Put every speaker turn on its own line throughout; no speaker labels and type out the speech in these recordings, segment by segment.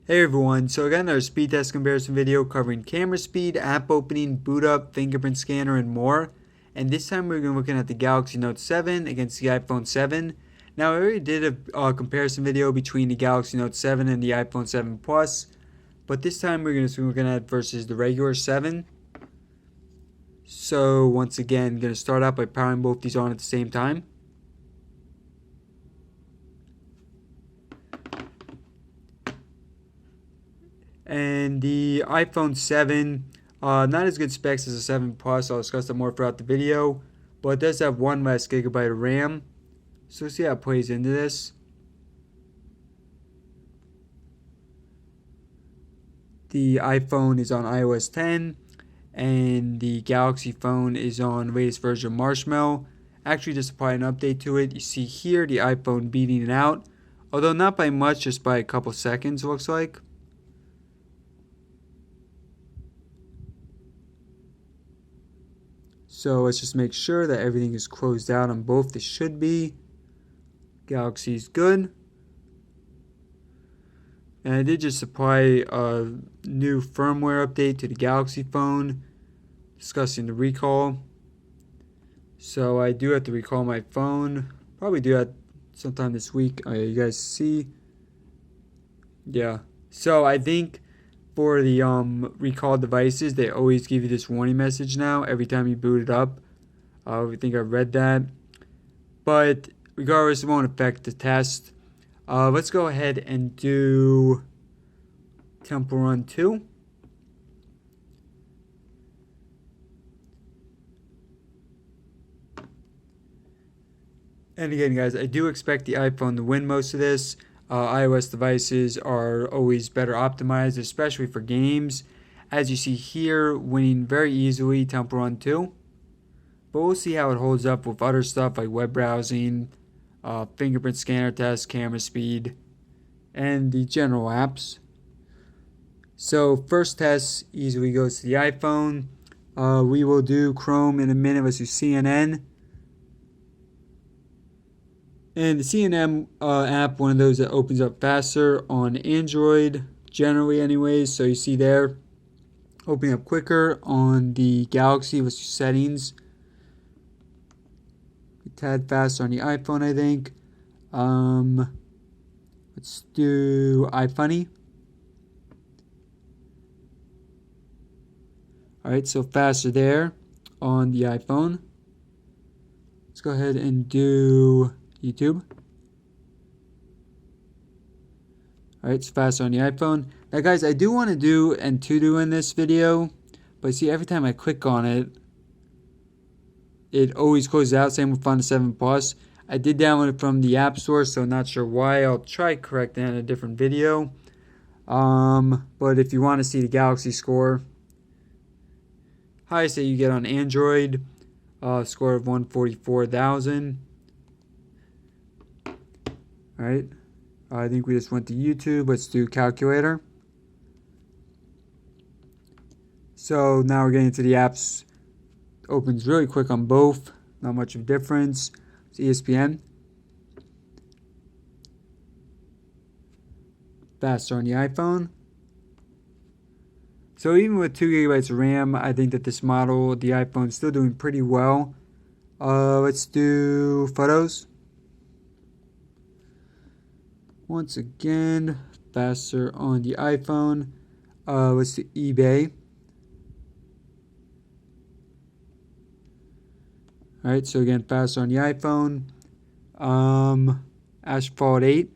Hey everyone, so I got another speed test comparison video covering camera speed, app opening, boot up, fingerprint scanner, and more. And this time we're going to be looking at the Galaxy Note 7 against the iPhone 7. Now I already did a comparison video between the Galaxy Note 7 and the iPhone 7 Plus, but this time we're going to be looking at versus the regular 7. So once again, I'm going to start out by powering both these on at the same time. And the iPhone 7, not as good specs as the 7 Plus. I'll discuss that more throughout the video, but it does have 1 less gigabyte of RAM. So let's see how it plays into this. The iPhone is on iOS 10, and the Galaxy phone is on the latest version of Marshmallow. Actually, just apply an update to it. You see here the iPhone beating it out, although not by much, just by a couple seconds, it looks like. So let's just make sure that everything is closed out on both. This should be. Galaxy's good. And I did just apply a new firmware update to the Galaxy phone, discussing the recall. So I do have to recall my phone. Probably do that sometime this week. You guys see? Yeah. So I think for the recalled devices, they always give you this warning message now every time you boot it up. I think I read that. But regardless, it won't affect the test. Let's go ahead and do Temple Run 2. And again, guys, I do expect the iPhone to win most of this. iOS devices are always better optimized, especially for games. As you see here, winning very easily Temple Run 2. But we'll see how it holds up with other stuff like web browsing, fingerprint scanner test, camera speed, and the general apps. So first test easily goes to the iPhone. We will do Chrome in a minute. Let's do CNN. And the CNN app, one of those that opens up faster on Android, generally anyways. So you see there, opening up quicker on the Galaxy. Let's do settings. A tad faster on the iPhone, I think. Let's do iFunny. Alright, so faster there on the iPhone. Let's go ahead and do YouTube. Alright, it's faster on the iPhone. Now guys, I do want to do and to do in this video, but see, every time I click on it, it always closes out. Same with Find 7 Plus. I did download it from the App Store, so not sure why. I'll try correcting that in a different video. But if you want to see the Galaxy score, highest that you get on Android, score of 144,000. Alright, I think we just went to YouTube. Let's do calculator. So now we're getting to the apps. Opens really quick on both. Not much of a difference. It's ESPN. Faster on the iPhone. So even with 2 gigabytes of RAM, I think that this model, the iPhone, is still doing pretty well. Let's do photos. Once again, faster on the iPhone. Let's do eBay. Alright, so again, faster on the iPhone. Asphalt 8.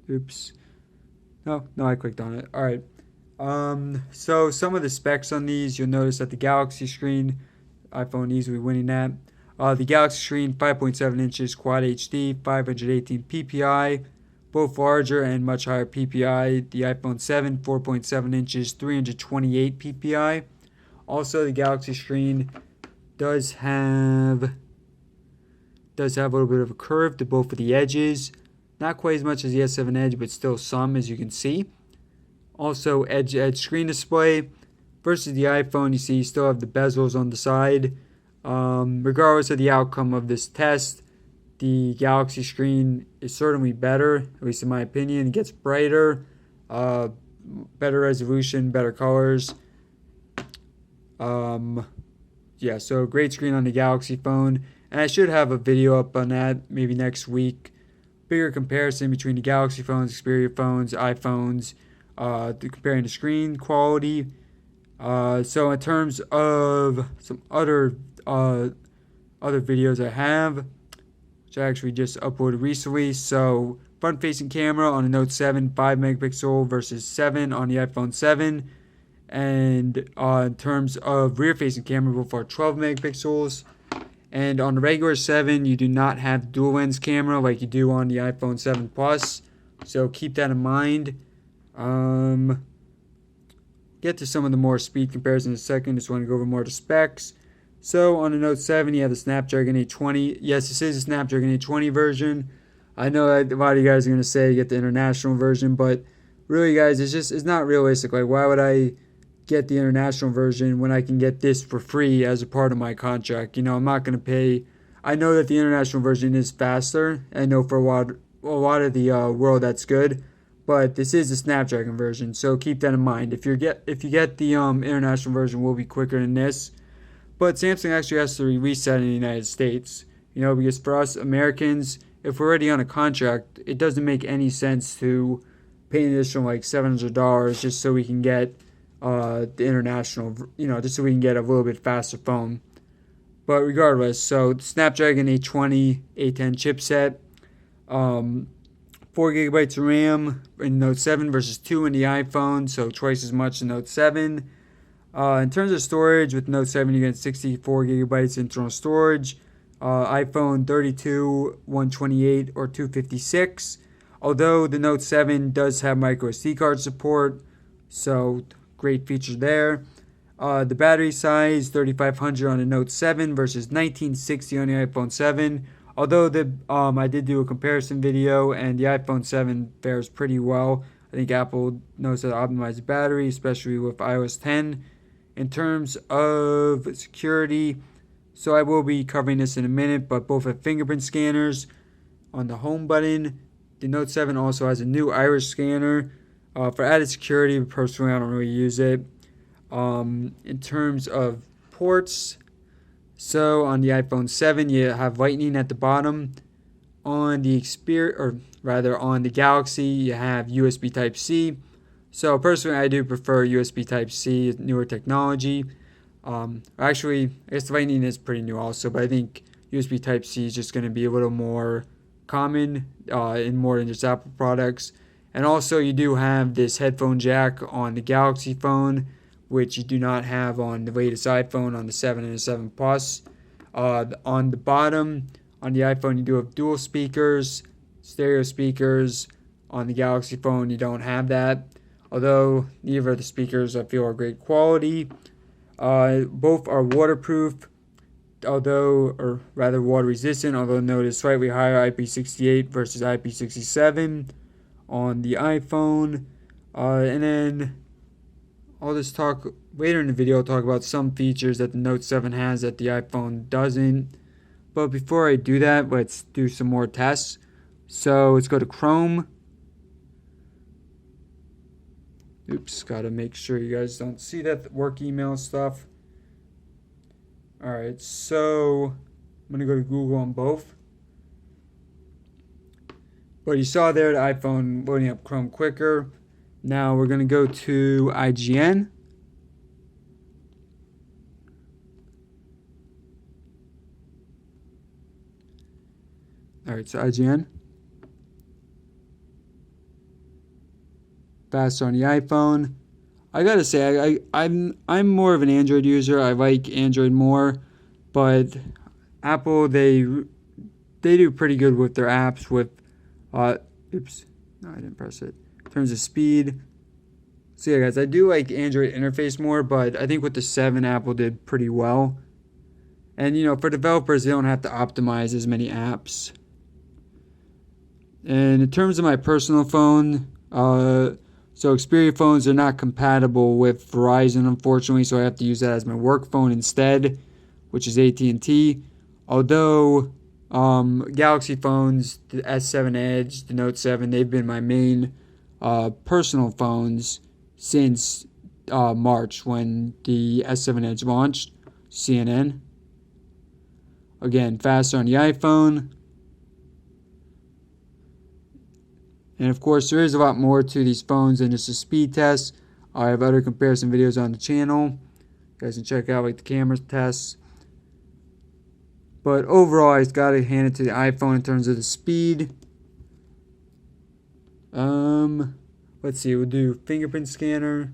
Oops. No, I clicked on it. Alright. So some of the specs on these, you'll notice that the Galaxy screen, iPhone easily winning that. The Galaxy screen, 5.7 inches, Quad HD, 518 ppi, both larger and much higher ppi. The iPhone 7, 4.7 inches, 328 ppi. Also, the Galaxy screen does have a little bit of a curve to both of the edges. Not quite as much as the S7 Edge, but still some, as you can see. Also, edge screen display versus the iPhone. You see, you still have the bezels on the side. Regardless of the outcome of this test, the Galaxy screen is certainly better, at least in my opinion. It gets brighter, better resolution, better colors. Yeah, so great screen on the Galaxy phone. And I should have a video up on that maybe next week. Bigger comparison between the Galaxy phones, Xperia phones, iPhones, comparing the screen quality. So in terms of some other videos I have, which I actually just uploaded recently. So front-facing camera on the Note 7, 5 megapixel versus 7 on the iPhone 7. And in terms of rear-facing camera, both are 12 megapixels. And on the regular 7, you do not have dual lens camera like you do on the iPhone 7 Plus. So keep that in mind. Get to some of the more speed comparisons in a second. Just want to go over more of the specs. So on the Note 7, you have the Snapdragon 820. Yes, this is a Snapdragon 820 version. I know that a lot of you guys are going to say get the international version, but really, guys, it's not realistic. Like, why would I get the international version when I can get this for free as a part of my contract? You know, I'm not going to pay. I know that the international version is faster. I know for a lot of the world that's good, but this is the Snapdragon version, so keep that in mind. If you get the international version, will be quicker than this. But Samsung actually has to release that in the United States. You know, because for us Americans, if we're already on a contract, it doesn't make any sense to pay an additional like $700 just so we can get the international, you know, just so we can get a little bit faster phone. But regardless, so Snapdragon 820, 810 chipset, 4 gigabytes of RAM in Note 7 versus 2 in the iPhone, so twice as much in Note 7. In terms of storage, with Note 7 you get 64 gigabytes internal storage. iPhone 32, 128, or 256. Although the Note 7 does have micro SD card support, so great feature there. The battery size 3500 on the Note 7 versus 1960 on the iPhone 7. Although I did do a comparison video and the iPhone 7 fares pretty well. I think Apple knows how to optimize the battery, especially with iOS 10. In terms of security, so I will be covering this in a minute, but both have fingerprint scanners on the home button. The Note 7 also has a new iris scanner for added security, but personally I don't really use it. In terms of ports, so on the iPhone 7 you have Lightning at the bottom. On the on the Galaxy you have USB Type-C. So personally I do prefer USB Type-C, newer technology. Actually, I guess Lightning is pretty new also, but I think USB Type-C is just going to be a little more common in more than just Apple products. And also you do have this headphone jack on the Galaxy phone, which you do not have on the latest iPhone, on the 7 and the 7 Plus. On the bottom, on the iPhone, you do have dual speakers, stereo speakers. On the Galaxy phone, you don't have that. Although neither of the speakers I feel are great quality. Both are waterproof, or rather water resistant, although notice slightly higher IP68 versus IP67 on the iPhone. And then I'll just talk later in the video. I'll talk about some features that the Note 7 has that the iPhone doesn't. But before I do that, let's do some more tests. So let's go to Chrome. Oops, gotta make sure you guys don't see that work email stuff. Alright, so I'm gonna go to Google on both. But you saw there the iPhone loading up Chrome quicker. Now we're gonna go to IGN. Alright, so IGN. Faster on the iPhone. I gotta say, I'm more of an Android user. I like Android more, but Apple they do pretty good with their apps. With oops, no, I didn't press it. In terms of speed, so yeah, guys, I do like Android interface more, but I think with the 7, Apple did pretty well. And you know, for developers, they don't have to optimize as many apps. And in terms of my personal phone, so Xperia phones are not compatible with Verizon, unfortunately, so I have to use that as my work phone instead, which is AT&T. Although Galaxy phones, the S7 Edge, the Note 7, they've been my main personal phones since March when the S7 Edge launched. CNN. Again, faster on the iPhone. And of course, there is a lot more to these phones than just a speed test. I have other comparison videos on the channel. You guys can check out like the camera tests. But overall, I just gotta hand it to the iPhone in terms of the speed. Let's see, we'll do fingerprint scanner.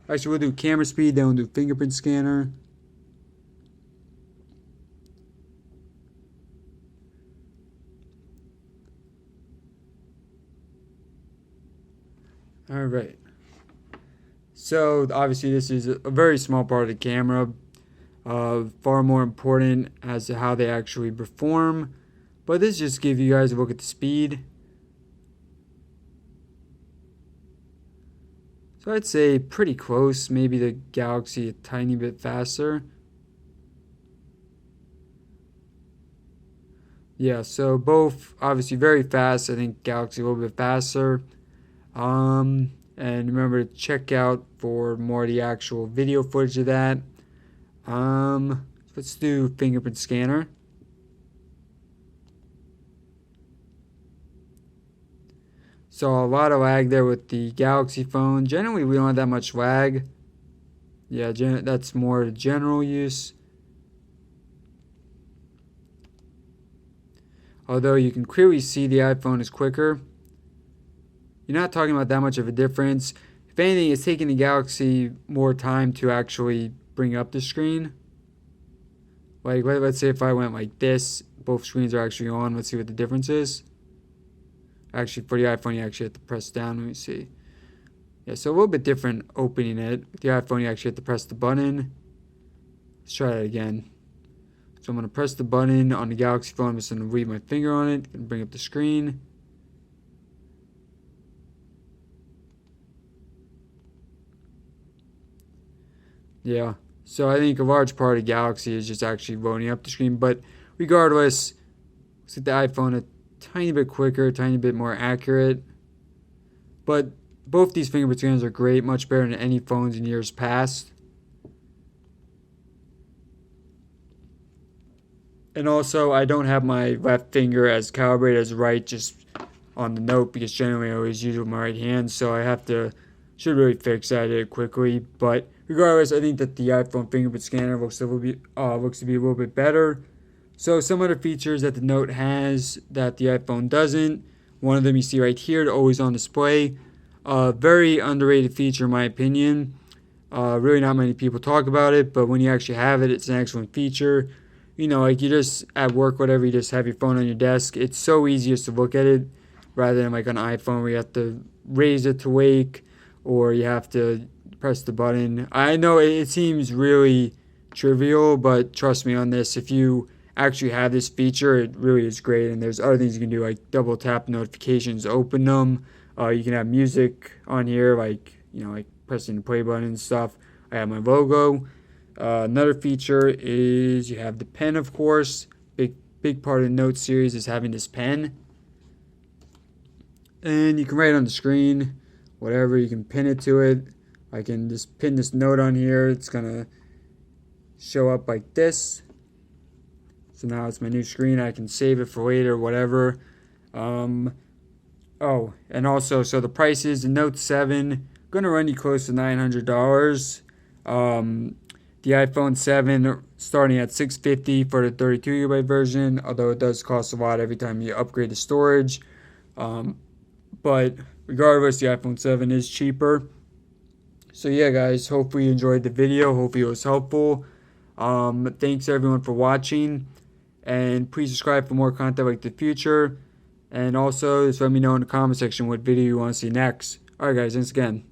Actually, we'll do camera speed, then we'll do fingerprint scanner. Alright. So, obviously, this is a very small part of the camera. Far more important as to how they actually perform. But this just gives you guys a look at the speed. So I'd say pretty close, maybe the Galaxy a tiny bit faster. Yeah, so both obviously very fast. I think Galaxy a little bit faster. And remember to check out for more of the actual video footage of that. Let's do fingerprint scanner. So a lot of lag there with the Galaxy phone. Generally, we don't have that much lag. Yeah, that's more general use. Although you can clearly see the iPhone is quicker. You're not talking about that much of a difference. If anything, it's taking the Galaxy more time to actually bring up the screen. Like, let's say if I went like this, both screens are actually on. Let's see what the difference is. Actually, for the iPhone, you actually have to press down. Let me see. Yeah, so a little bit different opening it. With the iPhone, you actually have to press the button. Let's try that again. So I'm going to press the button on the Galaxy phone. I'm just going to leave my finger on it and bring up the screen. Yeah, so I think a large part of Galaxy is just actually loading up the screen. But regardless, let's get the iPhone a tiny bit quicker, a tiny bit more accurate. But both these fingerprint scanners are great, much better than any phones in years past. And also, I don't have my left finger as calibrated as right just on the Note because generally I always use it with my right hand. So I should really fix that. I did it quickly. But regardless, I think that the iPhone fingerprint scanner looks to be a little bit better. So some other features that the Note has that the iPhone doesn't. One of them you see right here, the always on display. Very underrated feature in my opinion. Really not many people talk about it, but when you actually have it, it's an excellent feature. You know, like you just at work, whatever, you just have your phone on your desk. It's so easy just to look at it rather than like an iPhone where you have to raise it to wake or you have to press the button. I know it seems really trivial, but trust me on this, if you actually have this feature, it really is great. And there's other things you can do, like double tap notifications, open them. You can have music on here, like like pressing the play button and stuff. I have my logo. Another feature is you have the pen, of course. Big part of the Note series is having this pen. And you can write on the screen, whatever. You can pin it to it. I can just pin this note on here. It's going to show up like this. So now it's my new screen. I can save it for later, whatever. Oh, and also, so the prices, the Note 7, going to run you close to $900. The iPhone 7 starting at $650 for the 32GB version, although it does cost a lot every time you upgrade the storage. But regardless, the iPhone 7 is cheaper. So yeah, guys, hopefully you enjoyed the video. Hopefully it was helpful. Thanks everyone for watching. And please subscribe for more content like the future. And also, just let me know in the comment section what video you want to see next. Alright guys, thanks again.